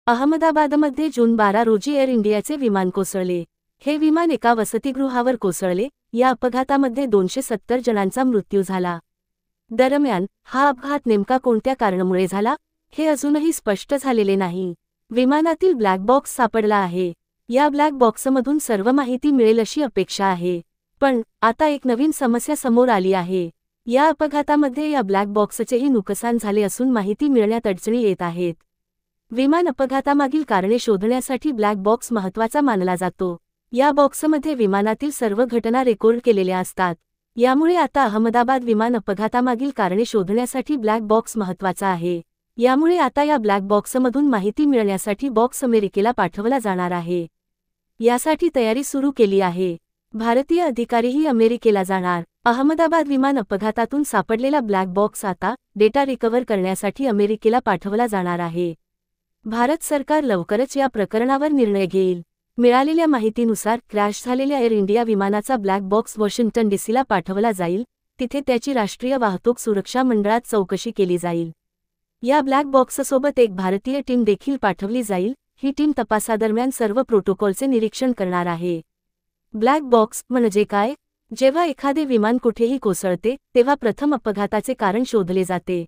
अहमदाबादमध्ये जून 12 रोजी एअर इंडियाचे विमान कोसळले. हे विमान एका वसतिगृहावर कोसळले. या अपघातामध्ये 270 जणांचा मृत्यू झाला. दरम्यान, हा अपघात नेमका कोणत्या कारणामुळे झाला, हे अजूनही स्पष्ट झालेले नाही. विमानातील ब्लॅक बॉक्स सापडला आहे. या ब्लॅक बॉक्समधून सर्व माहिती मिळेल अशी अपेक्षा आहे. पण आता एक नवीन समस्या समोर आली आहे. या अपघातामध्ये या ब्लॅक बॉक्सचेही नुकसान झाले असून माहिती मिळण्यात अडचणी येत आहेत. विमान अपघातामागील कारणे शोधण्यासाठी ब्लॅक बॉक्स महत्त्वाचा मानला जातो. या बॉक्समध्ये विमानातील सर्व घटना रेकॉर्ड केलेल्या असतात. यामुळे आता अहमदाबाद विमान अपघातामागील कारणे शोधण्यासाठी ब्लॅक बॉक्स महत्त्वाचा आहे. यामुळे आता या ब्लॅक बॉक्समधून माहिती मिळण्यासाठी बॉक्स अमेरिकेला पाठवला जाणार आहे. यासाठी तयारी सुरू केली आहे. भारतीय अधिकारीही अमेरिकेला जाणार. अहमदाबाद विमान अपघातातून सापडलेला ब्लॅक बॉक्स आता डेटा रिकव्हर करण्यासाठी अमेरिकेला पाठवला जाणार आहे. भारत सरकार लवकरच या प्रकरणावर निर्णय घेईल. मिळालेल्या माहितीनुसार क्रॅश झालेल्या एअर इंडिया विमानाचा ब्लॅक बॉक्स वॉशिंग्टन डीसीला पाठवला जाईल. तिथे त्याची राष्ट्रीय वाहतूक सुरक्षा मंडळात चौकशी केली जाईल. या ब्लॅक बॉक्ससोबत एक भारतीय टीम देखील पाठवली जाईल. ही टीम तपासादरम्यान सर्व प्रोटोकॉलचे निरीक्षण करणार आहे. ब्लॅक बॉक्स म्हणजे काय? जेव्हा एखादे विमान कुठेही कोसळते तेव्हा प्रथम अपघाताचे कारण शोधले जाते.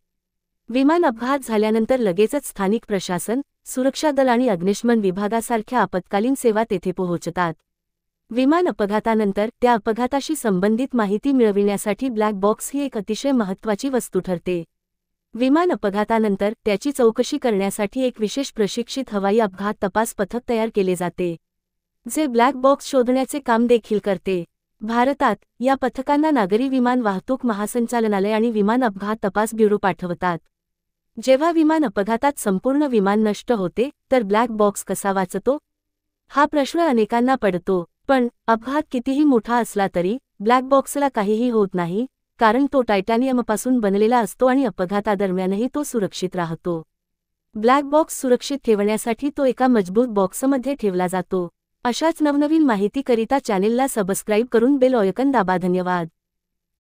विमान अपघात झाल्यानंतर लगेचच स्थानिक प्रशासन, सुरक्षा दल आणि अग्निशमन विभागासारख्या आपत्कालीन सेवा तेथे पोहोचतात. विमान अपघातानंतर त्या अपघाताशी संबंधित माहिती मिळविण्यासाठी ब्लॅक बॉक्स ही एक अतिशय महत्त्वाची वस्तू ठरते. विमान अपघातानंतर त्याची चौकशी करण्यासाठी एक विशेष प्रशिक्षित हवाई अपघात तपास पथक तयार केले जाते, जे ब्लॅक बॉक्स शोधण्याचे काम देखील करते. भारतात या पथकांना नागरी विमान वाहतूक महासंचालनालय आणि विमान अपघात तपास ब्युरो पाठवतात. जेव्हा विमान अपघातात संपूर्ण विमान नष्ट होते तर ब्लॅक बॉक्स कसा वाचतो? हा प्रश्न अनेकांना पडतो. पण अपघात कितीही मोठा असला तरी ब्लॅक बॉक्सला काहीही होत नाही, कारण तो टायटॅनियमपासून बनलेला असतो आणि अपघातादरम्यानही तो सुरक्षित राहतो. ब्लॅक बॉक्स सुरक्षित ठेवण्यासाठी तो एका मजबूत बॉक्समध्ये ठेवला जातो. अशाच नवनवीन माहितीकरिता चॅनेलला सबस्क्राईब करून बेल आयकॉन दाबा. धन्यवाद.